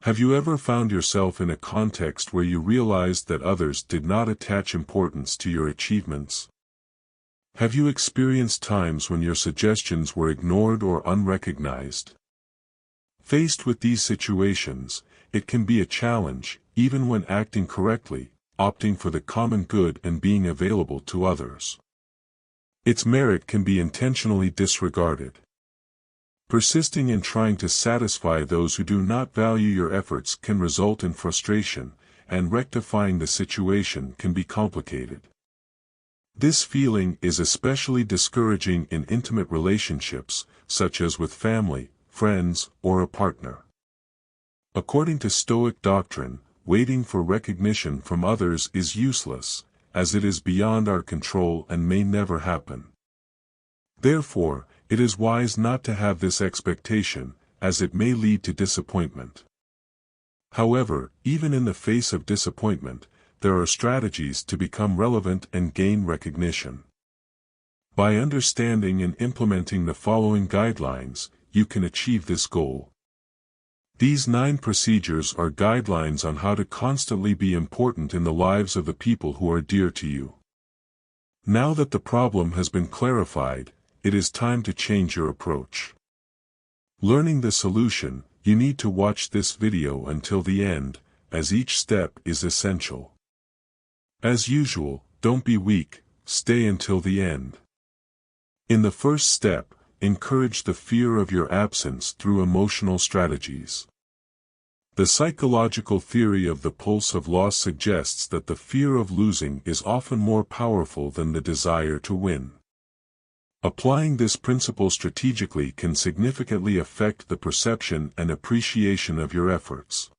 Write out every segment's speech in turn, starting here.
Have you ever found yourself in a context where you realized that others did not attach importance to your achievements? Have you experienced times when your suggestions were ignored or unrecognized? Faced with these situations, it can be a challenge, even when acting correctly, opting for the common good and being available to others. Its merit can be intentionally disregarded. Persisting in trying to satisfy those who do not value your efforts can result in frustration, and rectifying the situation can be complicated. This feeling is especially discouraging in intimate relationships, such as with family, friends, or a partner. According to Stoic doctrine, waiting for recognition from others is useless, as it is beyond our control and may never happen. Therefore, it is wise not to have this expectation, as it may lead to disappointment. However, even in the face of disappointment, there are strategies to become relevant and gain recognition. By understanding and implementing the following guidelines, you can achieve this goal. These 9 procedures are guidelines on how to constantly be important in the lives of the people who are dear to you. Now that the problem has been clarified, it is time to change your approach. Learning the solution, you need to watch this video until the end, as each step is essential. As usual, don't be weak, stay until the end. In the first step, encourage the fear of your absence through emotional strategies. The psychological theory of the pulse of loss suggests that the fear of losing is often more powerful than the desire to win. Applying this principle strategically can significantly affect the perception and appreciation of your efforts.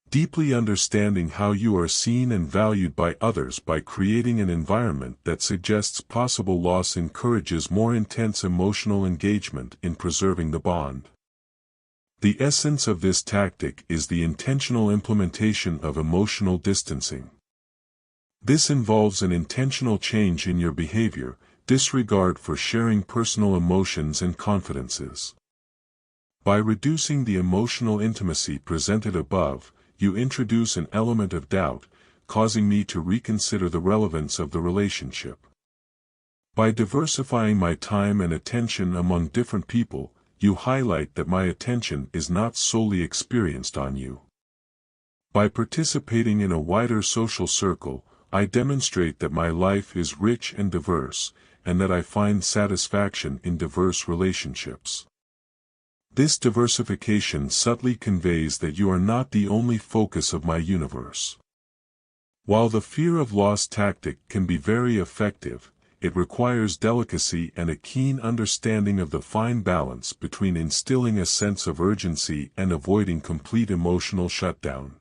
Deeply understanding how you are seen and valued by others by creating an environment that suggests possible loss encourages more intense emotional engagement in preserving the bond. The essence of this tactic is the intentional implementation of emotional distancing. This involves an intentional change in your behavior, disregard for sharing personal emotions and confidences. By reducing the emotional intimacy presented above, you introduce an element of doubt, causing me to reconsider the relevance of the relationship. By diversifying my time and attention among different people, you highlight that my attention is not solely experienced on you. By participating in a wider social circle, I demonstrate that my life is rich and diverse, and that I find satisfaction in diverse relationships. This diversification subtly conveys that you are not the only focus of my universe. While the fear of loss tactic can be very effective, it requires delicacy and a keen understanding of the fine balance between instilling a sense of urgency and avoiding complete emotional shutdown.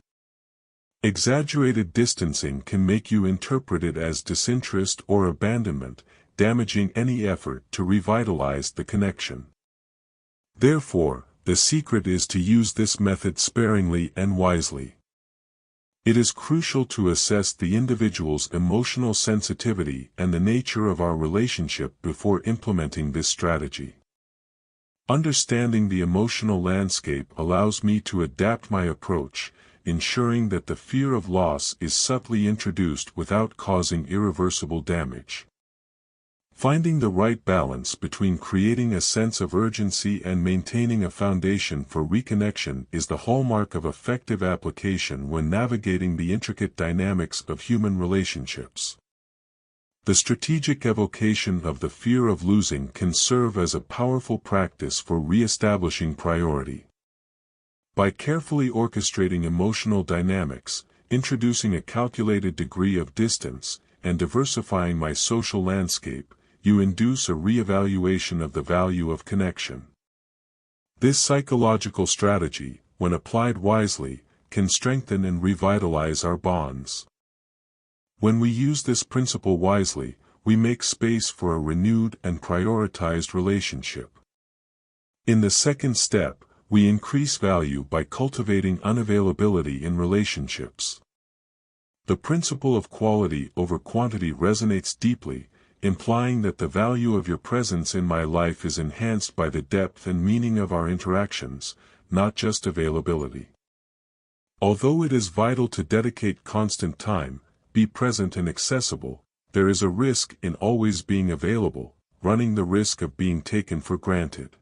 Exaggerated distancing can make you interpret it as disinterest or abandonment, damaging any effort to revitalize the connection. Therefore, the secret is to use this method sparingly and wisely. It is crucial to assess the individual's emotional sensitivity and the nature of our relationship before implementing this strategy. Understanding the emotional landscape allows me to adapt my approach, ensuring that the fear of loss is subtly introduced without causing irreversible damage. Finding the right balance between creating a sense of urgency and maintaining a foundation for reconnection is the hallmark of effective application when navigating the intricate dynamics of human relationships. The strategic evocation of the fear of losing can serve as a powerful practice for re-establishing priority. By carefully orchestrating emotional dynamics, introducing a calculated degree of distance, and diversifying my social landscape, you induce a re-evaluation of the value of connection. This psychological strategy, when applied wisely, can strengthen and revitalize our bonds. When we use this principle wisely, we make space for a renewed and prioritized relationship. In the second step, we increase value by cultivating unavailability in relationships. The principle of quality over quantity resonates deeply, implying that the value of your presence in my life is enhanced by the depth and meaning of our interactions, not just availability. Although it is vital to dedicate constant time, be present and accessible, there is a risk in always being available, running the risk of being taken for granted.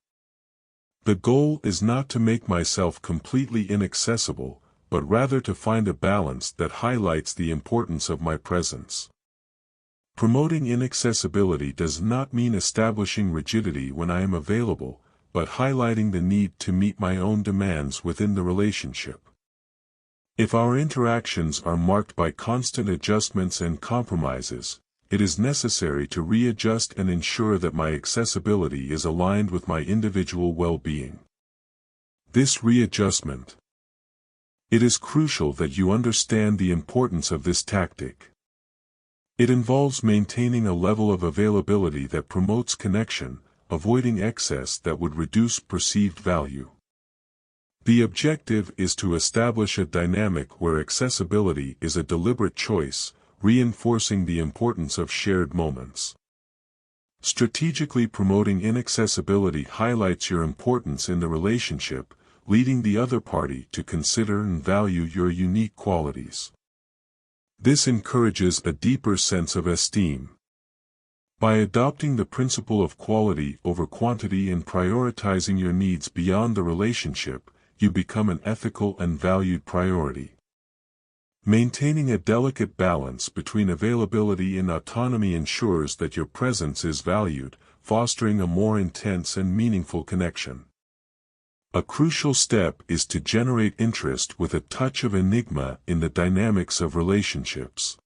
The goal is not to make myself completely inaccessible, but rather to find a balance that highlights the importance of my presence. Promoting inaccessibility does not mean establishing rigidity when I am available, but highlighting the need to meet my own demands within the relationship. If our interactions are marked by constant adjustments and compromises, it is necessary to readjust and ensure that my accessibility is aligned with my individual well-being. This readjustment. It is crucial that you understand the importance of this tactic. It involves maintaining a level of availability that promotes connection, avoiding excess that would reduce perceived value. The objective is to establish a dynamic where accessibility is a deliberate choice, reinforcing the importance of shared moments. Strategically promoting inaccessibility highlights your importance in the relationship, leading the other party to consider and value your unique qualities. This encourages a deeper sense of esteem. By adopting the principle of quality over quantity and prioritizing your needs beyond the relationship, you become an ethical and valued priority. Maintaining a delicate balance between availability and autonomy ensures that your presence is valued, fostering a more intense and meaningful connection. A crucial step is to generate interest with a touch of enigma in the dynamics of relationships.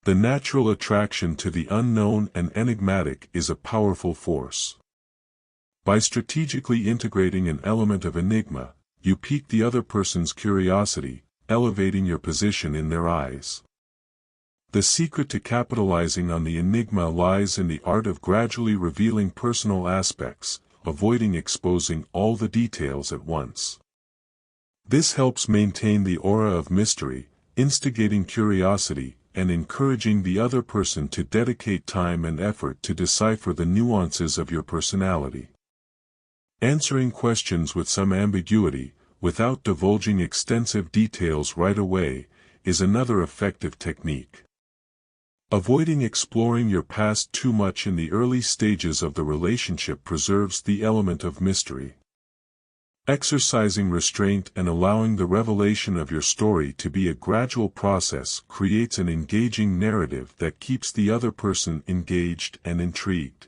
The natural attraction to the unknown and enigmatic is a powerful force. By strategically integrating an element of enigma, you pique the other person's curiosity, elevating your position in their eyes. The secret to capitalizing on the enigma lies in the art of gradually revealing personal aspects, avoiding exposing all the details at once. This helps maintain the aura of mystery, instigating curiosity, and encouraging the other person to dedicate time and effort to decipher the nuances of your personality. Answering questions with some ambiguity, without divulging extensive details right away, is another effective technique. Avoiding exploring your past too much in the early stages of the relationship preserves the element of mystery. Exercising restraint and allowing the revelation of your story to be a gradual process creates an engaging narrative that keeps the other person engaged and intrigued.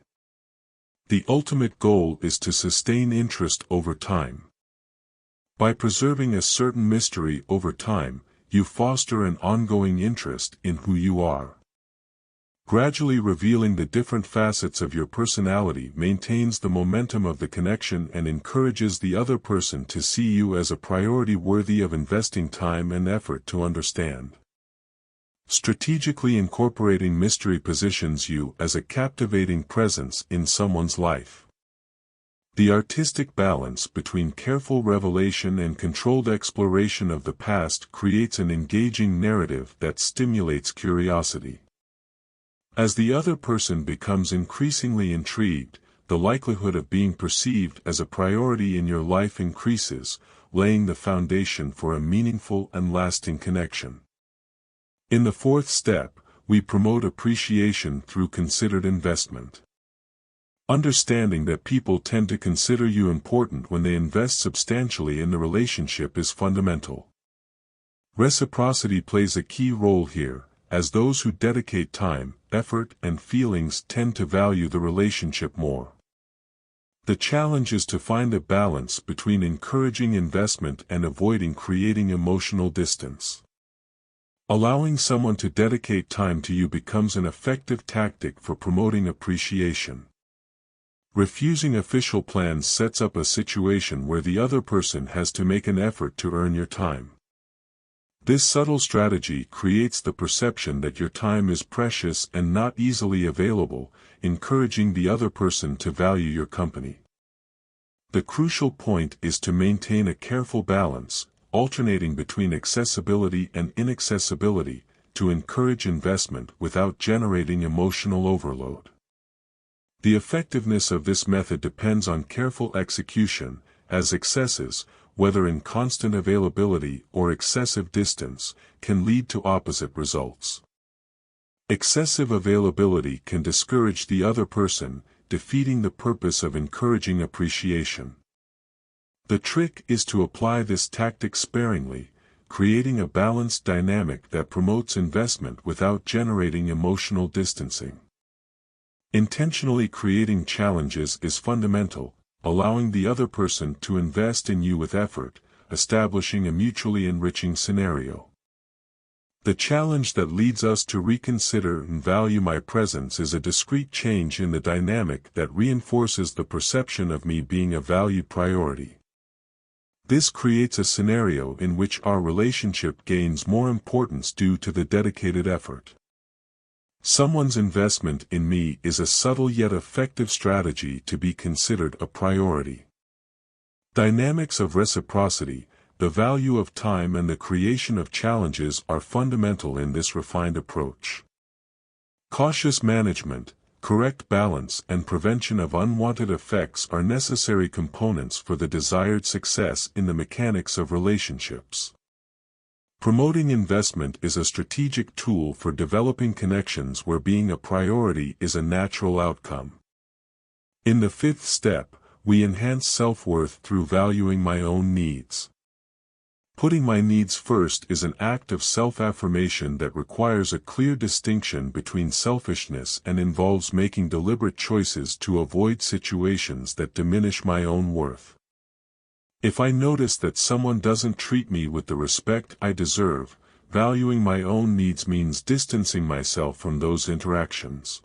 The ultimate goal is to sustain interest over time. By preserving a certain mystery over time, you foster an ongoing interest in who you are. Gradually revealing the different facets of your personality maintains the momentum of the connection and encourages the other person to see you as a priority worthy of investing time and effort to understand. Strategically incorporating mystery positions you as a captivating presence in someone's life. The artistic balance between careful revelation and controlled exploration of the past creates an engaging narrative that stimulates curiosity. As the other person becomes increasingly intrigued, the likelihood of being perceived as a priority in your life increases, laying the foundation for a meaningful and lasting connection. In the fourth step, we promote appreciation through considered investment. Understanding that people tend to consider you important when they invest substantially in the relationship is fundamental. Reciprocity plays a key role here, as those who dedicate time, effort, and feelings tend to value the relationship more. The challenge is to find a balance between encouraging investment and avoiding creating emotional distance. Allowing someone to dedicate time to you becomes an effective tactic for promoting appreciation. Refusing official plans sets up a situation where the other person has to make an effort to earn your time. This subtle strategy creates the perception that your time is precious and not easily available, encouraging the other person to value your company. The crucial point is to maintain a careful balance, alternating between accessibility and inaccessibility, to encourage investment without generating emotional overload. The effectiveness of this method depends on careful execution, as excesses, whether in constant availability or excessive distance, can lead to opposite results. Excessive availability can discourage the other person, defeating the purpose of encouraging appreciation. The trick is to apply this tactic sparingly, creating a balanced dynamic that promotes investment without generating emotional distancing. Intentionally creating challenges is fundamental, allowing the other person to invest in you with effort, establishing a mutually enriching scenario. The challenge that leads us to reconsider and value my presence is a discrete change in the dynamic that reinforces the perception of me being a valued priority. This creates a scenario in which our relationship gains more importance due to the dedicated effort. Someone's investment in me is a subtle yet effective strategy to be considered a priority. Dynamics of reciprocity, the value of time and the creation of challenges are fundamental in this refined approach. Cautious management, correct balance and prevention of unwanted effects are necessary components for the desired success in the mechanics of relationships. Promoting investment is a strategic tool for developing connections where being a priority is a natural outcome. In the fifth step, we enhance self-worth through valuing my own needs. Putting my needs first is an act of self-affirmation that requires a clear distinction between selfishness and involves making deliberate choices to avoid situations that diminish my own worth. If I notice that someone doesn't treat me with the respect I deserve, valuing my own needs means distancing myself from those interactions.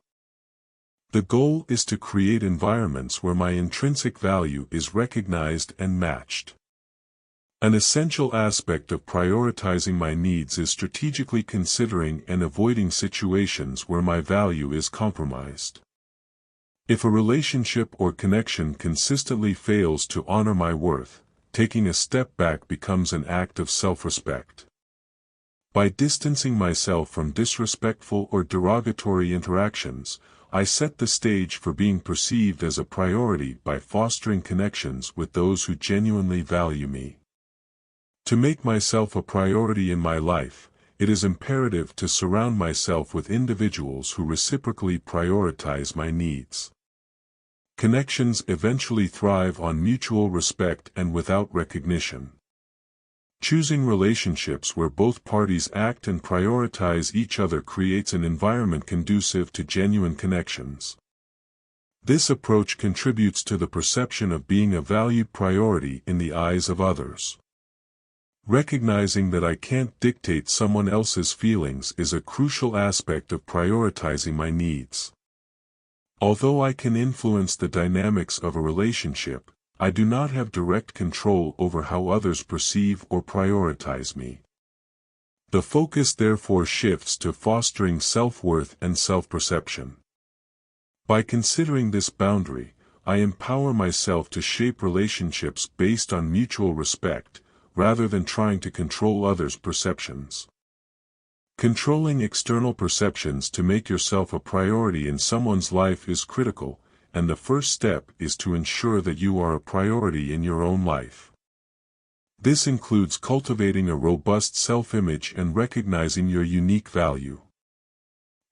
The goal is to create environments where my intrinsic value is recognized and matched. An essential aspect of prioritizing my needs is strategically considering and avoiding situations where my value is compromised. If a relationship or connection consistently fails to honor my worth, taking a step back becomes an act of self-respect. By distancing myself from disrespectful or derogatory interactions, I set the stage for being perceived as a priority by fostering connections with those who genuinely value me. To make myself a priority in my life, it is imperative to surround myself with individuals who reciprocally prioritize my needs. Connections eventually thrive on mutual respect and without recognition. Choosing relationships where both parties act and prioritize each other creates an environment conducive to genuine connections. This approach contributes to the perception of being a valued priority in the eyes of others. Recognizing that I can't dictate someone else's feelings is a crucial aspect of prioritizing my needs. Although I can influence the dynamics of a relationship, I do not have direct control over how others perceive or prioritize me. The focus therefore shifts to fostering self-worth and self-perception. By considering this boundary, I empower myself to shape relationships based on mutual respect, rather than trying to control others' perceptions. Controlling external perceptions to make yourself a priority in someone's life is critical, and the first step is to ensure that you are a priority in your own life. This includes cultivating a robust self-image and recognizing your unique value.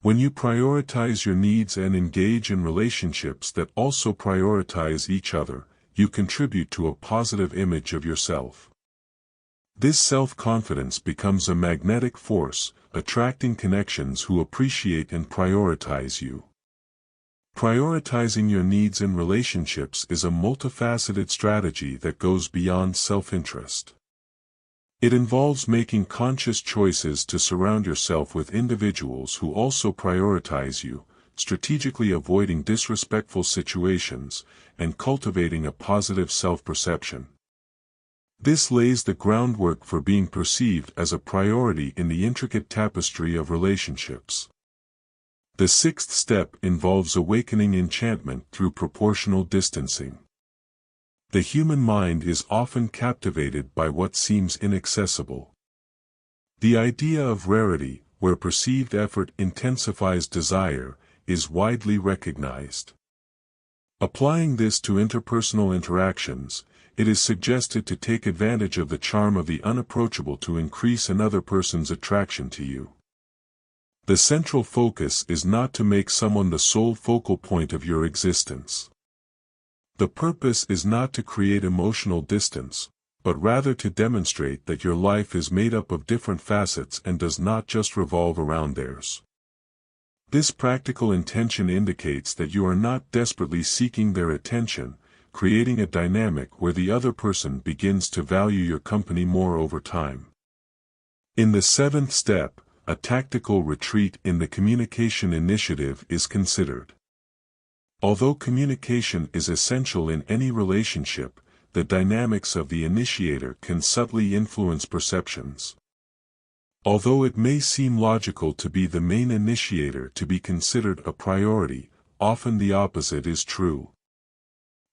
When you prioritize your needs and engage in relationships that also prioritize each other, you contribute to a positive image of yourself. This self-confidence becomes a magnetic force, attracting connections who appreciate and prioritize you. Prioritizing your needs in relationships is a multifaceted strategy that goes beyond self-interest. It involves making conscious choices to surround yourself with individuals who also prioritize you, strategically avoiding disrespectful situations, and cultivating a positive self-perception. This lays the groundwork for being perceived as a priority in the intricate tapestry of relationships. The sixth step involves awakening enchantment through proportional distancing. The human mind is often captivated by what seems inaccessible. The idea of rarity, where perceived effort intensifies desire, is widely recognized. Applying this to interpersonal interactions, it is suggested to take advantage of the charm of the unapproachable to increase another person's attraction to you. The central focus is not to make someone the sole focal point of your existence. The purpose is not to create emotional distance, but rather to demonstrate that your life is made up of different facets and does not just revolve around theirs. This practical intention indicates that you are not desperately seeking their attention, creating a dynamic where the other person begins to value your company more over time. In the 7th step, a tactical retreat in the communication initiative is considered. Although communication is essential in any relationship, the dynamics of the initiator can subtly influence perceptions. Although it may seem logical to be the main initiator to be considered a priority, often the opposite is true.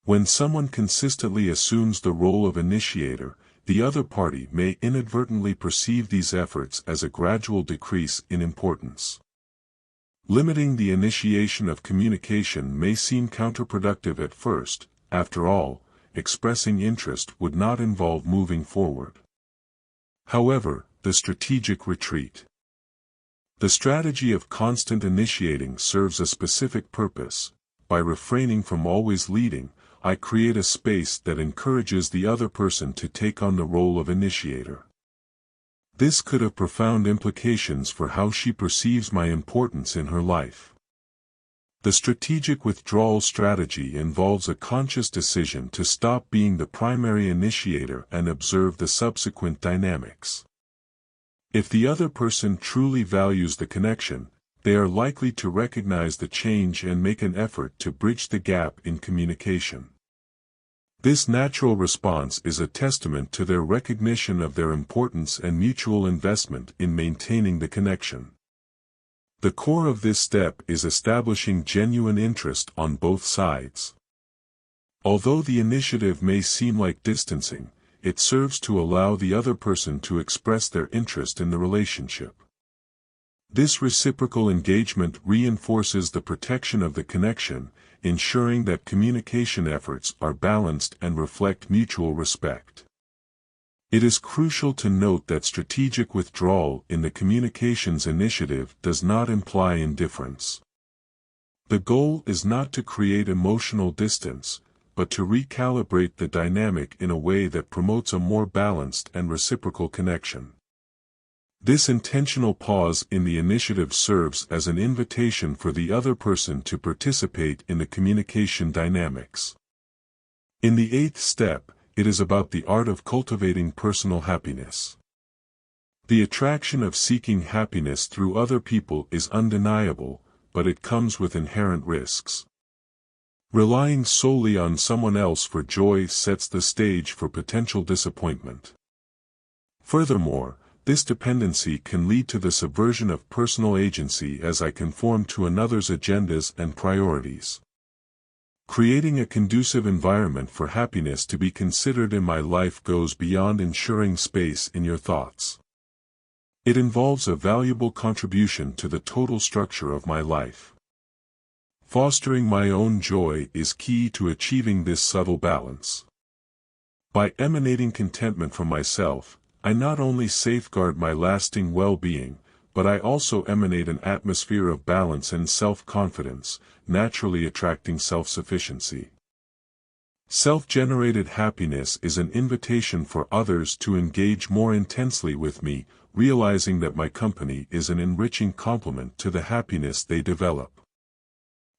When someone consistently assumes the role of initiator, the other party may inadvertently perceive these efforts as a gradual decrease in importance. Limiting the initiation of communication may seem counterproductive at first. After all, expressing interest would not involve moving forward. However, the strategic retreat. The strategy of constant initiating serves a specific purpose. By refraining from always leading, I create a space that encourages the other person to take on the role of initiator. This could have profound implications for how she perceives my importance in her life. The strategic withdrawal strategy involves a conscious decision to stop being the primary initiator and observe the subsequent dynamics. If the other person truly values the connection, they are likely to recognize the change and make an effort to bridge the gap in communication. This natural response is a testament to their recognition of their importance and mutual investment in maintaining the connection. The core of this step is establishing genuine interest on both sides. Although the initiative may seem like distancing, it serves to allow the other person to express their interest in the relationship. This reciprocal engagement reinforces the protection of the connection, ensuring that communication efforts are balanced and reflect mutual respect. It is crucial to note that strategic withdrawal in the communications initiative does not imply indifference. The goal is not to create emotional distance, but to recalibrate the dynamic in a way that promotes a more balanced and reciprocal connection. This intentional pause in the initiative serves as an invitation for the other person to participate in the communication dynamics. In the 8th step, it is about the art of cultivating personal happiness. The attraction of seeking happiness through other people is undeniable, but it comes with inherent risks. Relying solely on someone else for joy sets the stage for potential disappointment. Furthermore, this dependency can lead to the subversion of personal agency as I conform to another's agendas and priorities. Creating a conducive environment for happiness to be considered in my life goes beyond ensuring space in your thoughts. It involves a valuable contribution to the total structure of my life. Fostering my own joy is key to achieving this subtle balance. By emanating contentment from myself, I not only safeguard my lasting well-being, but I also emanate an atmosphere of balance and self-confidence, naturally attracting self-sufficiency. Self-generated happiness is an invitation for others to engage more intensely with me, realizing that my company is an enriching complement to the happiness they develop.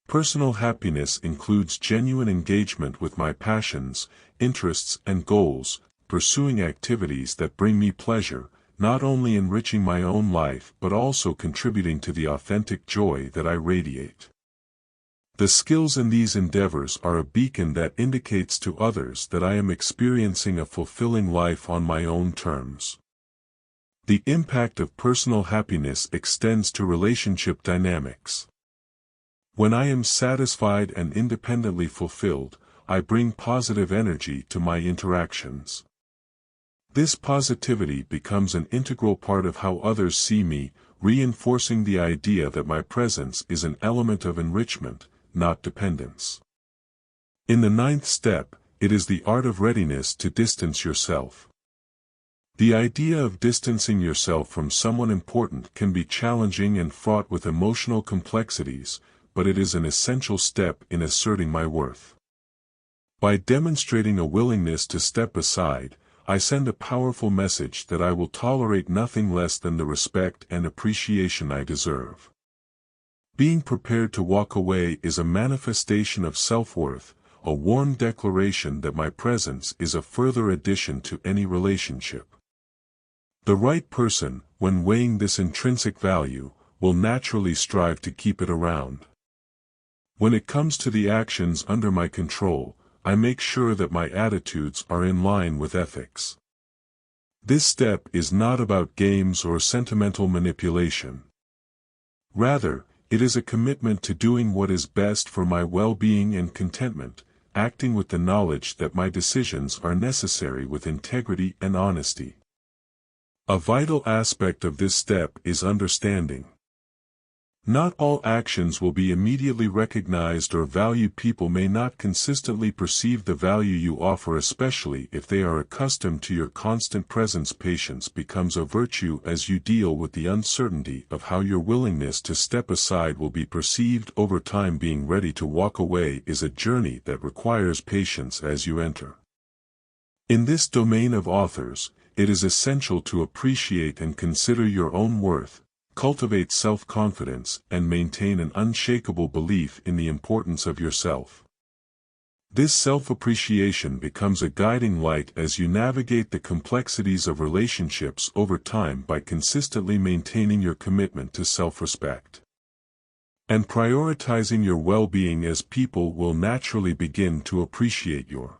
Personal happiness includes genuine engagement with my passions, interests and goals, pursuing activities that bring me pleasure, not only enriching my own life but also contributing to the authentic joy that I radiate. The skills in these endeavors are a beacon that indicates to others that I am experiencing a fulfilling life on my own terms. The impact of personal happiness extends to relationship dynamics. When I am satisfied and independently fulfilled, I bring positive energy to my interactions. This positivity becomes an integral part of how others see me, reinforcing the idea that my presence is an element of enrichment, not dependence. In the 9th step, it is the art of readiness to distance yourself. The idea of distancing yourself from someone important can be challenging and fraught with emotional complexities, but it is an essential step in asserting my worth. By demonstrating a willingness to step aside, I send a powerful message that I will tolerate nothing less than the respect and appreciation I deserve. Being prepared to walk away is a manifestation of self-worth, a warm declaration that my presence is a further addition to any relationship. The right person, when weighing this intrinsic value, will naturally strive to keep it around. When it comes to the actions under my control, I make sure that my attitudes are in line with ethics. This step is not about games or sentimental manipulation. Rather, it is a commitment to doing what is best for my well-being and contentment, acting with the knowledge that my decisions are necessary with integrity and honesty. A vital aspect of this step is understanding. Not all actions will be immediately recognized or valued. People may not consistently perceive the value you offer, especially if they are accustomed to your constant presence. Patience becomes a virtue as you deal with the uncertainty of how your willingness to step aside will be perceived over time. Being ready to walk away is a journey that requires patience as you enter. In this domain of authors, it is essential to appreciate and consider your own worth, cultivate self-confidence, and maintain an unshakable belief in the importance of yourself. This self-appreciation becomes a guiding light as you navigate the complexities of relationships over time by consistently maintaining your commitment to self-respect and prioritizing your well-being, as people will naturally begin to appreciate your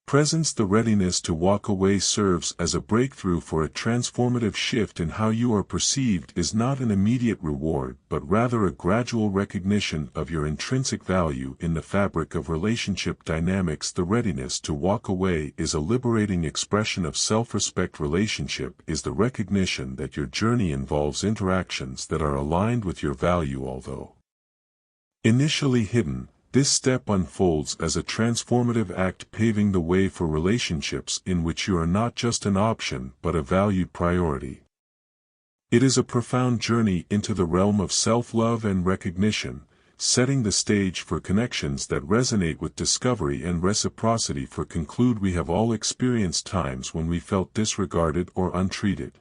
presence. The readiness to walk away serves as a breakthrough for a transformative shift in how you are perceived. Is not an immediate reward, but rather a gradual recognition of your intrinsic value in the fabric of relationship dynamics. The readiness to walk away is a liberating expression of self-respect. Relationship is the recognition that your journey involves interactions that are aligned with your value. Although initially hidden, this step unfolds as a transformative act, paving the way for relationships in which you are not just an option but a valued priority. It is a profound journey into the realm of self-love and recognition, setting the stage for connections that resonate with discovery and reciprocity. For conclude, we have all experienced times when we felt disregarded or untreated.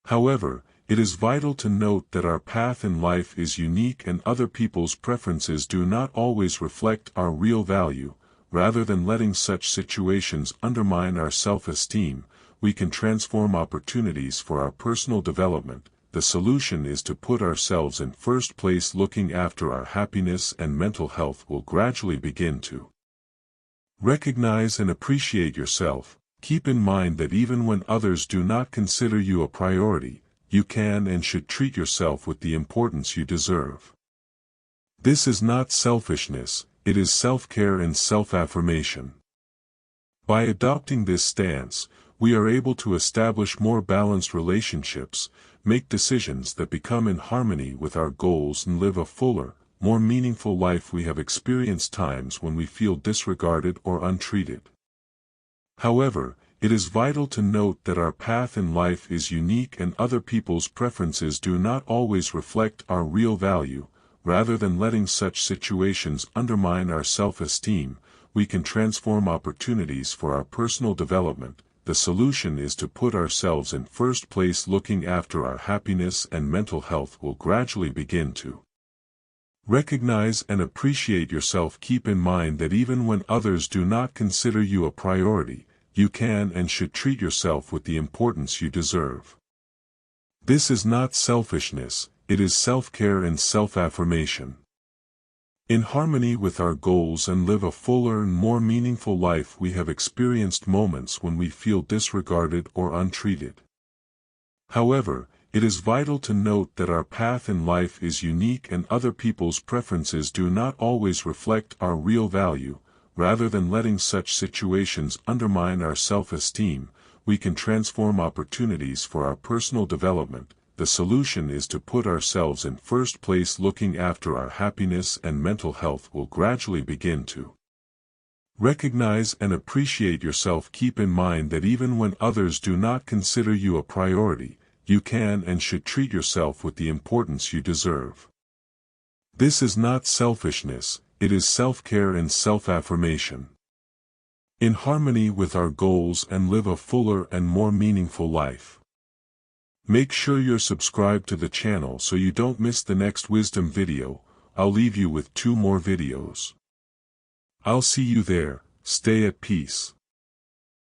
However, it is vital to note that our path in life is unique and other people's preferences do not always reflect our real value. Rather than letting such situations undermine our self-esteem, we can transform opportunities for our personal development. The solution is to put ourselves in first place. Looking after our happiness and mental health will gradually begin to recognize and appreciate yourself. Keep in mind that even when others do not consider you a priority, you can and should treat yourself with the importance you deserve. This is not selfishness, it is self-care and self-affirmation. By adopting this stance, we are able to establish more balanced relationships, make decisions that become in harmony with our goals, and live a fuller, more meaningful life. We have experienced times when we feel disregarded or untreated. However, it is vital to note that our path in life is unique and other people's preferences do not always reflect our real value. Rather than letting such situations undermine our self-esteem, we can transform opportunities for our personal development. The solution is to put ourselves in first place. Looking after our happiness and mental health will gradually begin to recognize and appreciate yourself. Keep in mind that even when others do not consider you a priority, you can and should treat yourself with the importance you deserve. This is not selfishness, it is self-care and self-affirmation. In harmony with our goals and live a fuller and more meaningful life. We have experienced moments when we feel disregarded or untreated. However, it is vital to note that our path in life is unique and other people's preferences do not always reflect our real value. Rather than letting such situations undermine our self-esteem, we can transform opportunities for our personal development. The solution is to put ourselves in first place. Looking after our happiness and mental health will gradually begin to Recognize and appreciate yourself. Keep in mind that even when others do not consider you a priority, you can and should treat yourself with the importance you deserve. This is not selfishness, it is self-care and self-affirmation. In harmony with our goals and live a fuller and more meaningful life. Make sure you're subscribed to the channel so you don't miss the next wisdom video. I'll leave you with 2 more videos. I'll see you there. Stay at peace.